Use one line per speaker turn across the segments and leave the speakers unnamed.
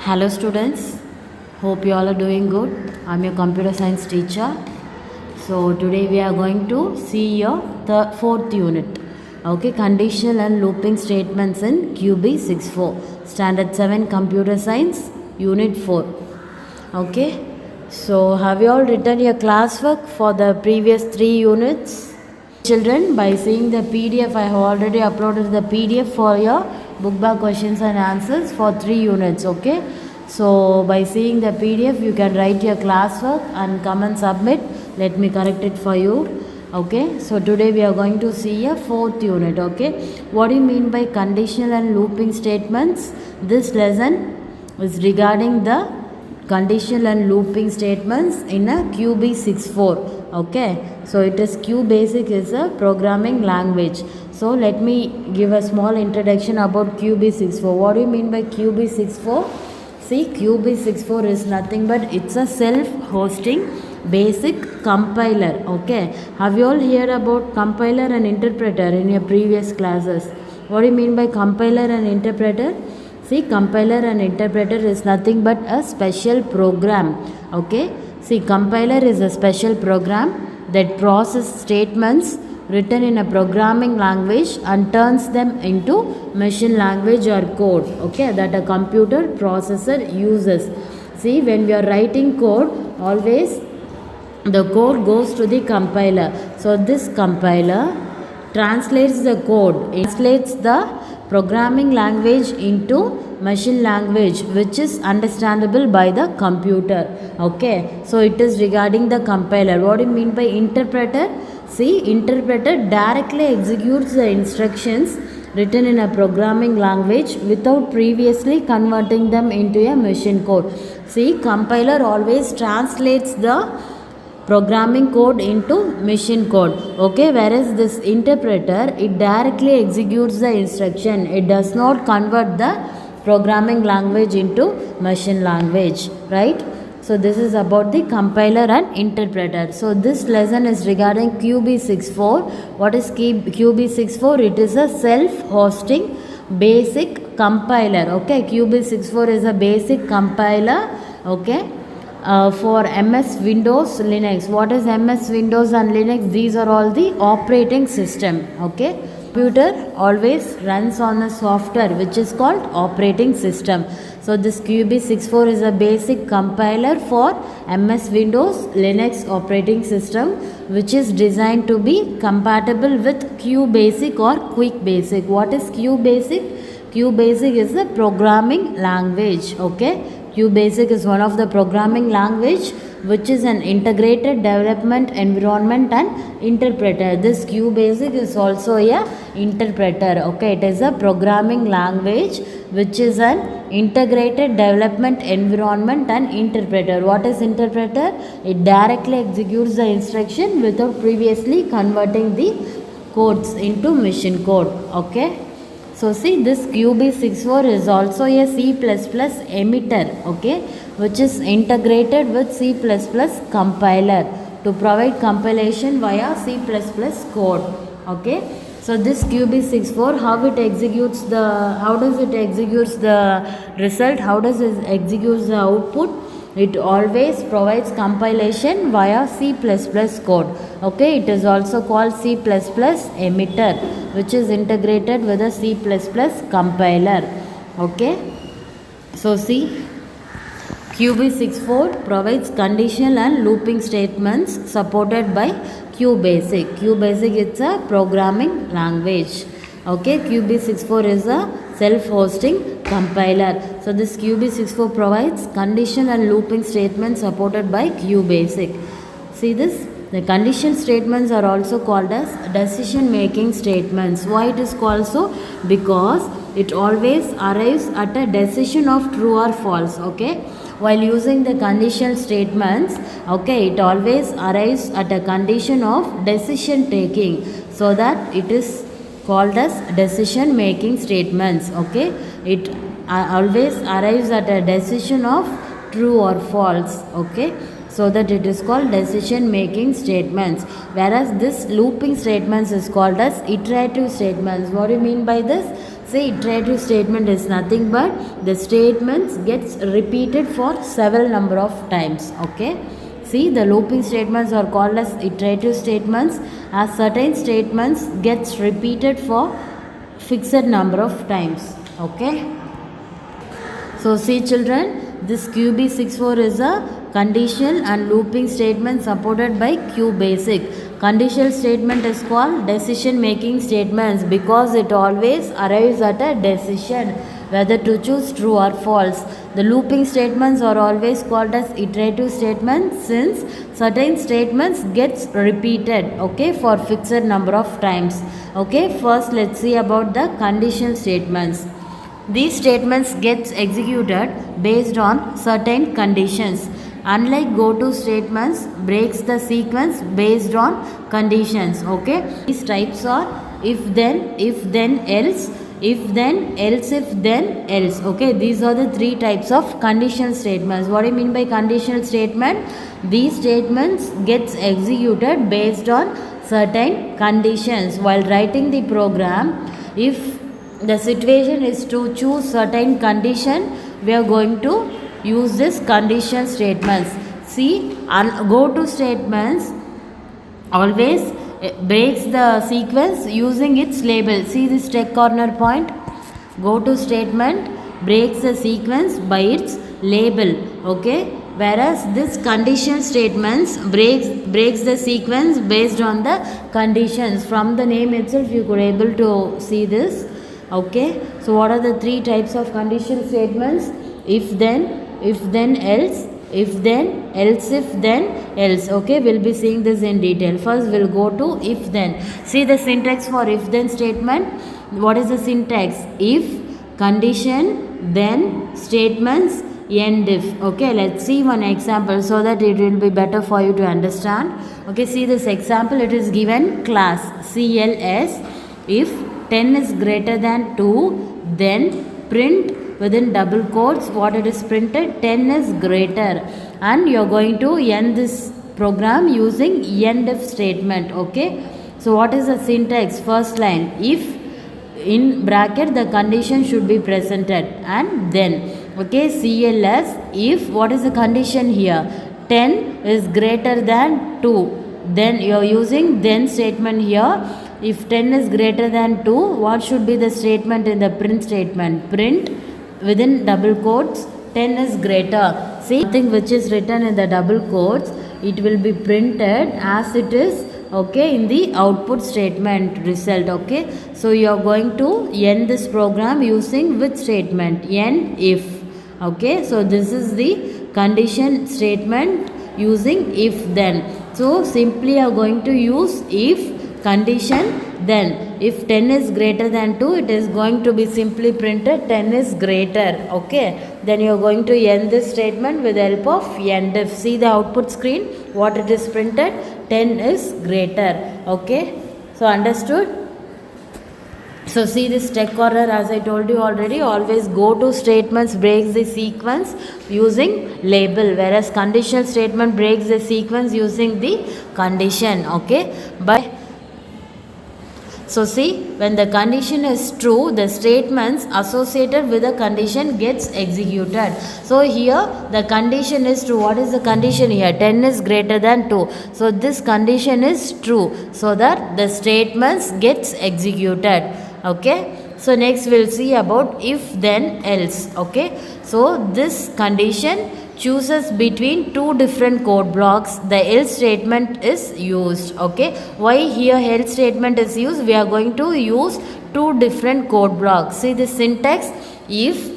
Hello students, hope you all are doing good. I'm your computer science teacher. So today we are going to see your fourth unit. Okay, conditional and looping statements in QB 64, Standard 7 Computer Science, Unit 4. Okay, so have you all written your classwork for the previous 3 units? Children, by seeing the PDF, I have already uploaded the PDF for your book bag questions and answers for 3 units. Okay, so by seeing the PDF, you can write your classwork and come and submit. Let me correct it for you. Okay, so today we are going to see a fourth unit. Okay, what do you mean by conditional and looping statements? This lesson is regarding the conditional and looping statements in a QB64. Okay, so it is QBasic is a programming language. So let me give a small introduction about QB64. What do you mean by QB64? See, QB64 is nothing but it's a self-hosting basic compiler. Okay, have you all heard about compiler and interpreter in your previous classes? What do you mean by compiler and interpreter? See, compiler and interpreter is nothing but a special program. Okay, see, compiler is a special program that processes statements written in a programming language and turns them into machine language or code, okay, that a computer processor uses. See, when we are writing code, always the code goes to the compiler. So this compiler translates the code, translates the programming language into machine language which is understandable by the computer. Okay, so it is regarding the compiler. What do you mean by interpreter? See, interpreter directly executes the instructions written in a programming language without previously converting them into a machine code. See, compiler always translates the programming code into machine code. Okay, whereas this interpreter, it directly executes the instruction. It does not convert the programming language into machine language, right? So this is about the compiler and interpreter. So this lesson is regarding QB64. What is QB64? It is a self-hosting basic compiler. Okay, QB64 is a basic compiler. Okay, for MS Windows Linux. What is MS Windows and Linux? These are all the operating system. Okay, computer always runs on a software which is called operating system. So this QB64 is a basic compiler for MS Windows Linux operating system which is designed to be compatible with QBasic or QuickBasic. What is QBasic? QBasic is a programming language. Okay, QBasic is one of the programming language which is an integrated development environment and interpreter. This QBasic is also a interpreter. Okay, it is a programming language which is an integrated development environment and interpreter. What is interpreter? It directly executes the instruction without previously converting the codes into machine code. Okay. So see, this QB64 is also a C++ emitter, okay, which is integrated with C++ compiler to provide compilation via C++ code. Okay, so this QB64, how does it execute the result? How does it execute the output? It always provides compilation via C++ code. Okay, it is also called C++ emitter, which is integrated with a C++ compiler. Okay, so see, QB64 provides conditional and looping statements supported by QBasic. QBasic is a programming language. Okay, QB64 is a self-hosting compiler. So this QB64 provides conditional and looping statements supported by QBasic. See this? The conditional statements are also called as decision making statements. Why it is called so? Because it always arrives at a decision of true or false. Okay, while using the conditional statements, okay, it always arrives at a condition of decision taking, so that it is called as decision making statements. Okay, it always arrives at a decision of true or false. Okay, so that it is called decision making statements, whereas this looping statements is called as iterative statements. What do you mean by this? See, iterative statement is nothing but the statements gets repeated for several number of times. Okay. See, the looping statements are called as iterative statements, as certain statements gets repeated for fixed number of times. Okay. So see children, this QB64 is a conditional and looping statement supported by QBasic. Conditional statement is called decision making statements because it always arrives at a decision whether to choose true or false. The looping statements are always called as iterative statements since certain statements gets repeated, okay, for fixed number of times. Okay, first let's see about the conditional statements. These statements gets executed based on certain conditions. Unlike go-to statements, breaks the sequence based on conditions. Okay, these types are if then else, if then else, if then else. Okay, these are the three types of conditional statements. What do you mean by conditional statement? These statements gets executed based on certain conditions. While writing the program, if the situation is to choose certain condition, we are going to use this condition statements. See, go to statements always breaks the sequence using its label. See this check corner point. Go to statement breaks the sequence by its label. Okay, whereas this condition statements breaks the sequence based on the conditions. From the name itself you could able to see this. Okay, so what are the three types of condition statements? If then else, if then else, if then else. Okay, we'll be seeing this in detail. First we'll go to if then. See the syntax for if then statement. What is the syntax? If, condition, then, statements, end if. Okay, let's see one example so that it will be better for you to understand. Okay, see this example. It is given class CLS. If 10 is greater than 2, then print within double quotes what it is printed, 10 is greater, and you are going to end this program using end if statement. Okay, so what is the syntax? First line, if in bracket the condition should be presented, and then. Okay, CLS, if what is the condition here? 10 is greater than 2, then you are using then statement here. If 10 is greater than 2, what should be the statement in the print statement? Print within double quotes 10 is greater. See, something which is written in the double quotes, it will be printed as it is, okay, in the output statement result. Okay, so you are going to end this program using which statement? End if. Okay, so this is the condition statement using if then. So simply you are going to use if, condition, then. If 10 is greater than 2, it is going to be simply printed 10 is greater. Okay, then you are going to end this statement with the help of end if. See the output screen, what it is printed? 10 is greater. Okay, so understood? So see this check corner, as I told you already, always go to statements breaks the sequence using label, whereas conditional statement breaks the sequence using the condition. Okay, but so see, when the condition is true, the statements associated with the condition gets executed. So here the condition is true. What is the condition here? 10 is greater than 2. So this condition is true, so that the statements gets executed. Okay, so next we'll see about if then else. Okay, so this condition chooses between two different code blocks, the else statement is used. Okay, why here else statement is used? We are going to use two different code blocks. See the syntax, if,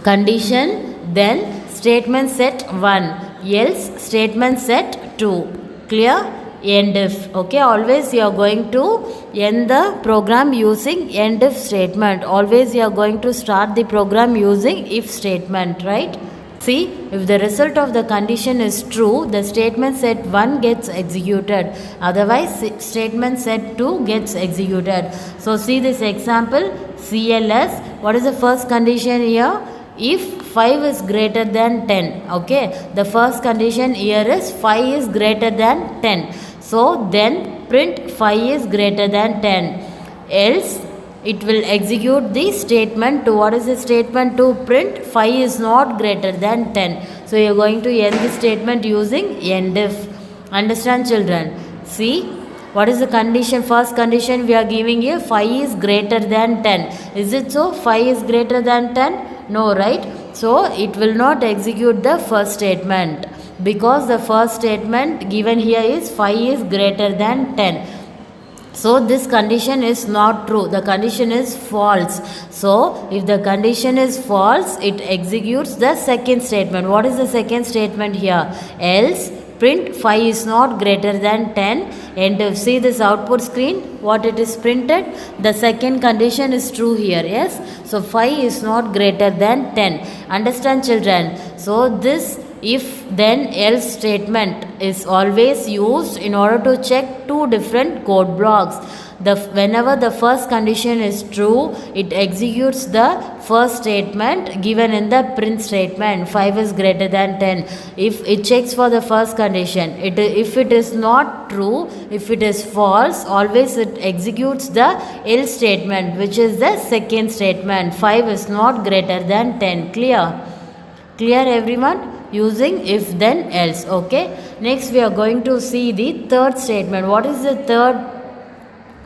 condition, then statement set 1, else statement set 2. Clear? End if. Okay, always you are going to end the program using end if statement. Always you are going to start the program using if statement, right? See, if the result of the condition is true, the statement set 1 gets executed. Otherwise, statement set 2 gets executed. So see this example, CLS. What is the first condition here? If 5 is greater than 10. Okay, the first condition here is 5 is greater than 10. So then print 5 is greater than 10. Else it will execute the statement 2. What is the statement 2? Print 5 is not greater than 10. So you are going to end the statement using end if. Understand, children? See, what is the condition? First condition we are giving here, 5 is greater than 10. Is it so? 5 is greater than 10? No, right? So it will not execute the first statement, because the first statement given here is 5 is greater than 10. So this condition is not true. The condition is false. So if the condition is false, it executes the second statement. What is the second statement here? Else print 5 is not greater than 10. And see this output screen, what it is printed? The second condition is true here. Yes. So 5 is not greater than 10. Understand, children? So this if then else statement is always used in order to check two different code blocks. Whenever the first condition is true, it executes the first statement given in the print statement, 5 is greater than 10. If it checks for the first condition, if it is not true, if it is false, always it executes the else statement, which is the second statement, 5 is not greater than 10. Clear everyone? Using if then else. Okay, next we are going to see the third statement. What is the third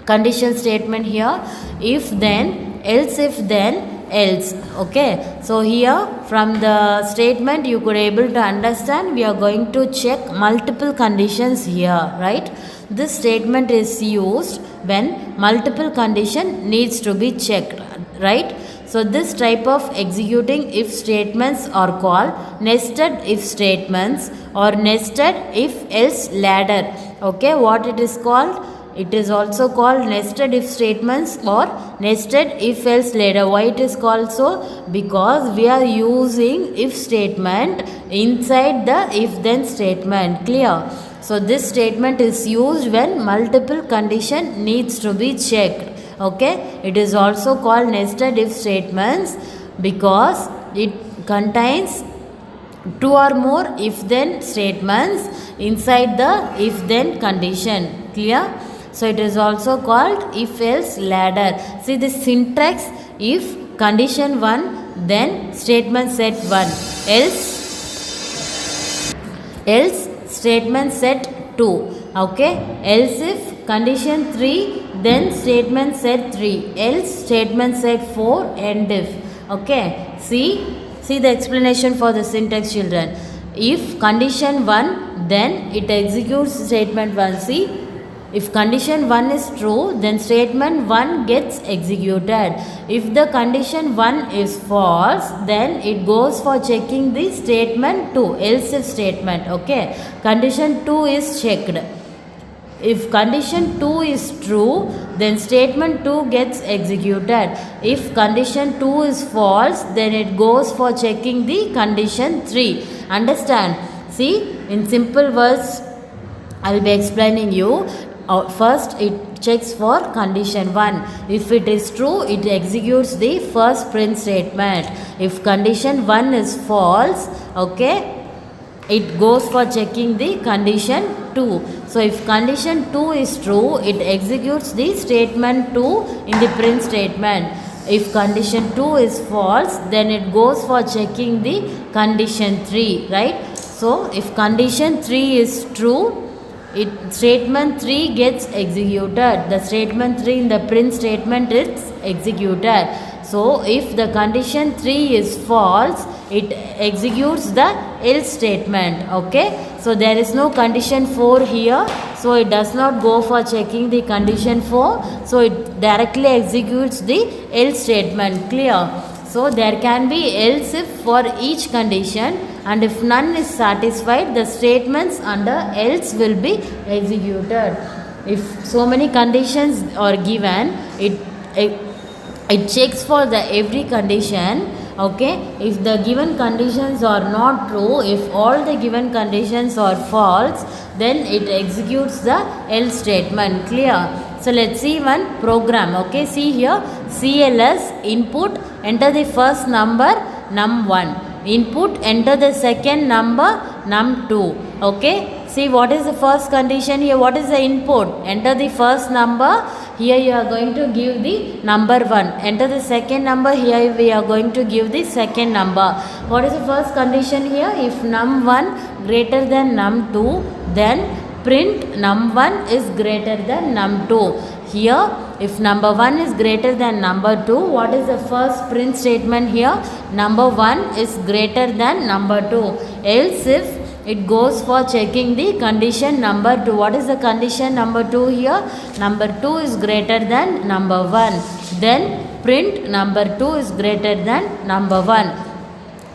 condition statement here? If then else, if then else. Okay, so here from the statement you could able to understand we are going to check multiple conditions here, right? This statement is used when multiple condition needs to be checked, right? So this type of executing if statements are called nested if statements or nested if else ladder. Okay, what it is called? It is also called nested if statements or nested if else ladder. Why it is called so? Because we are using if statement inside the if then statement. Clear? So this statement is used when multiple condition needs to be checked. Okay, it is also called nested if statements because it contains two or more if then statements inside the if then condition. Clear? So it is also called if else ladder. See the syntax: if condition 1, then statement set 1, else statement set 2. Okay, else if condition 3, then statement set 3, else statement set 4, end if. Okay, see the explanation for the syntax, children. If condition 1, then it executes statement 1. See, if condition 1 is true, then statement 1 gets executed. If the condition 1 is false, then it goes for checking the statement 2, else if statement. Okay, condition 2 is checked. If condition 2 is true, then statement 2 gets executed. If condition 2 is false, then it goes for checking the condition 3. Understand? See, in simple words, I will be explaining you. First, it checks for condition 1. If it is true, it executes the first print statement. If condition 1 is false, okay, it goes for checking the condition 2. So if condition 2 is true, it executes the statement 2 in the print statement. If condition 2 is false, then it goes for checking the condition 3, right? So if condition 3 is true, statement 3 gets executed. The statement 3 in the print statement is executed. So if the condition 3 is false, it executes the else statement. Okay, so there is no condition 4 here, so it does not go for checking the condition 4, so it directly executes the else statement. Clear? So there can be else if for each condition, and if none is satisfied, the statements under else will be executed. If so many conditions are given, it checks for the every condition. Okay, if the given conditions are not true, if all the given conditions are false, then it executes the else statement. Clear? So let's see one program. Okay, see here, CLS input, enter the first number num1, input, enter the second number num2. Okay, see what is the first condition here? What is the input? Enter the first number. Here you are going to give the number 1. Enter the second number. Here we are going to give the second number. What is the first condition here? If num1 greater than num2, then print num1 is greater than num2. Here, if number 1 is greater than number 2, what is the first print statement here? Number 1 is greater than number 2. Else if it goes for checking the condition number 2. What is the condition number 2 here? Number 2 is greater than number 1. Then print number 2 is greater than number 1.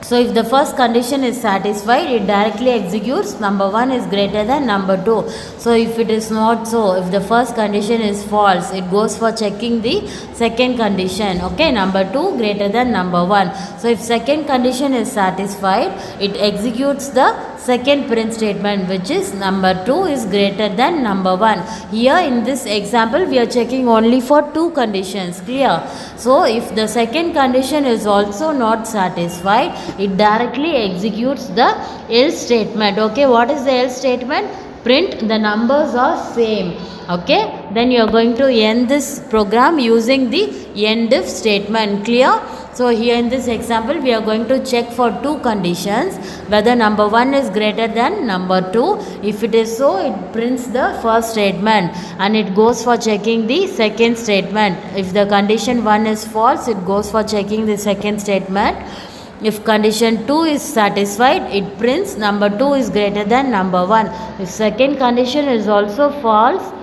So if the first condition is satisfied, it directly executes number 1 is greater than number 2. So if it is not so, if the first condition is false, it goes for checking the second condition. Okay, number 2 greater than number 1. So if second condition is satisfied, it executes the second print statement, which is number 2 is greater than number 1. Here in this example, we are checking only for 2 conditions. Clear? So if the second condition is also not satisfied, it directly executes the else statement. Okay, what is the else statement? Print the numbers are same. Okay, then you are going to end this program using the end if statement. Clear? So here in this example, we are going to check for 2 conditions, whether number 1 is greater than number 2. If it is so, it prints the first statement and it goes for checking the second statement. If the condition 1 is false, it goes for checking the second statement. If condition 2 is satisfied, it prints number 2 is greater than number 1. If second condition is also false,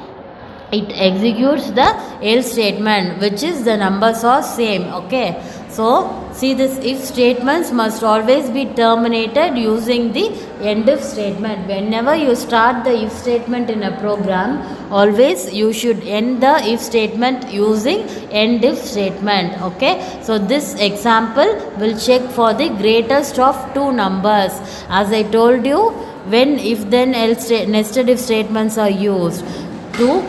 it executes the else statement, which is the numbers are same. Okay, so see, this if statements must always be terminated using the end if statement. Whenever you start the if statement in a program, always you should end the if statement using end if statement. Okay, so this example will check for the greatest of 2 numbers. As I told you, when if then else nested if statements are used to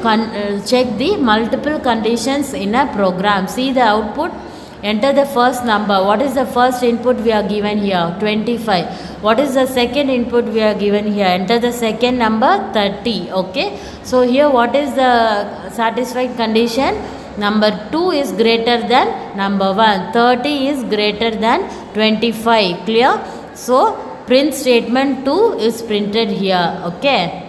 check the multiple conditions in a program. See the output. Enter the first number. What is the first input we are given here? 25. What is the second input we are given here? Enter the second number, 30. Okay. So here what is the satisfied condition? Number 2 is greater than number 1. 30 is greater than 25. Clear? So print statement 2 is printed here. Okay.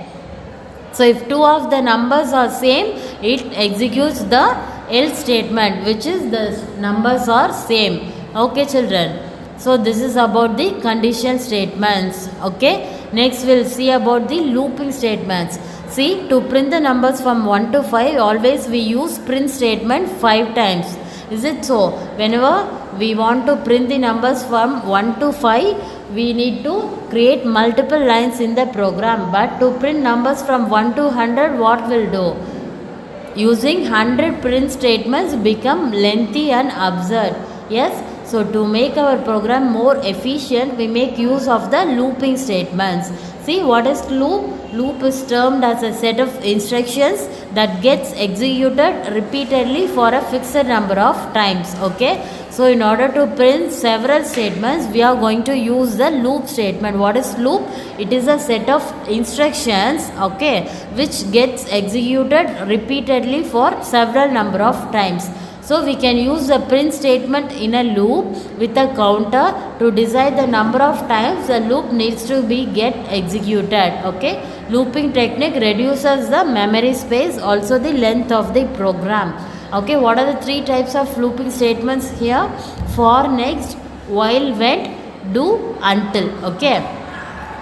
So if 2 of the numbers are same, it executes the else statement, which is the numbers are same. Okay, children. So this is about the conditional statements. Okay. Next we'll see about the looping statements. See, to print the numbers from 1 to 5, always we use print statement 5 times. Is it so? Whenever we want to print the numbers from 1 to 5, we need to create multiple lines in the program. But to print numbers from 1 to 100, what will do? Using 100 print statements become lengthy and absurd. Yes? So to make our program more efficient, we make use of the looping statements. See, what is loop? Loop is termed as a set of instructions that gets executed repeatedly for a fixed number of times. Okay. So in order to print several statements, we are going to use the loop statement. What is loop? It is a set of instructions, okay, which gets executed repeatedly for several number of times. So we can use the print statement in a loop with a counter to decide the number of times the loop needs to be get executed. Okay. Looping technique reduces the memory space, also the length of the program. Okay, what are the 3 types of looping statements here? For, next, while, when, do, until. Okay.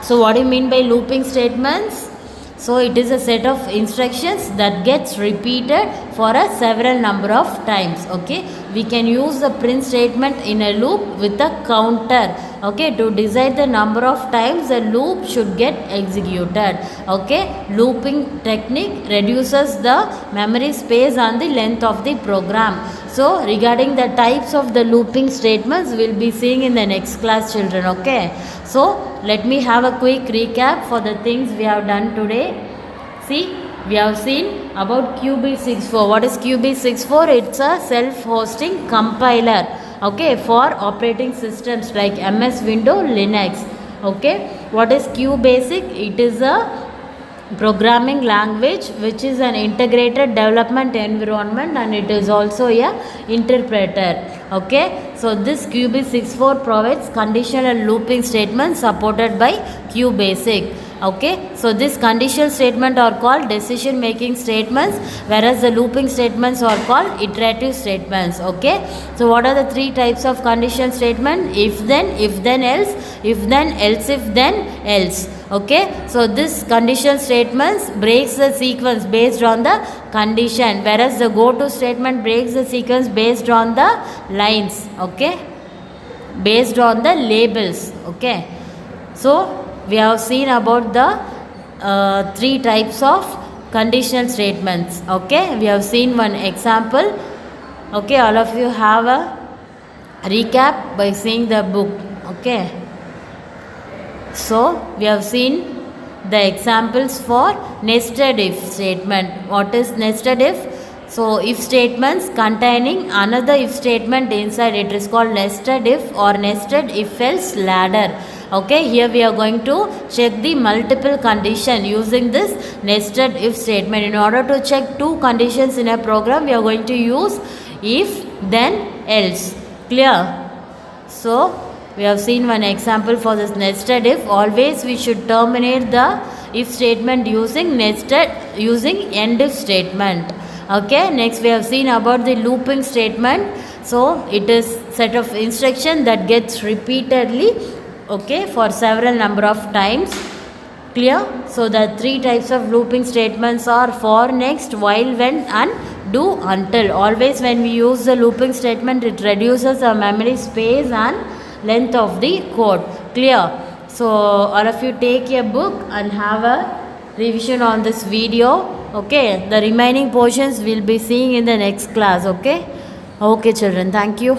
So what do you mean by looping statements? So it is a set of instructions that gets repeated for a several number of times. Okay. We can use the print statement in a loop with a counter. Okay. To decide the number of times the loop should get executed. Okay. Looping technique reduces the memory space and the length of the program. So regarding the types of the looping statements, we'll be seeing in the next class, children. Okay. So let me have a quick recap for the things we have done today. See, we have seen about QB64. What is QB64? It's a self-hosting compiler. Okay, for operating systems like MS Windows, Linux. Okay, what is QBasic? It is a programming language which is an integrated development environment, and it is also a interpreter. Okay, so this QB64 provides conditional looping statements supported by QBasic. Okay, so this conditional statement are called decision making statements, whereas the looping statements are called iterative statements. Okay, so what are the three types of conditional statement? If then else, if then else, if then else. Okay, so this conditional statements breaks the sequence based on the condition, whereas the go to statement breaks the sequence based on the lines. Okay, based on the labels. Okay, so we have seen about the three types of conditional statements. Okay, we have seen one example. Okay, all of you have a recap by seeing the book. Okay, so we have seen the examples for nested if statement. What is nested if? So if statements containing another if statement inside it is called nested if or nested if else ladder. Okay, here we are going to check the multiple condition using this nested if statement. In order to check two conditions in a program, we are going to use if then else. Clear? So we have seen one example for this nested if. Always we should terminate the if statement using end if statement. Okay, next we have seen about the looping statement. So it is set of instruction that gets repeatedly, okay, for several number of times. Clear? So the three types of looping statements are for, next, while, when, and do, until. Always when we use the looping statement, it reduces the memory space and length of the code. Clear? So all of you take a book and have a revision on this video. Okay, the remaining portions we'll be seeing in the next class. Okay, children, thank you.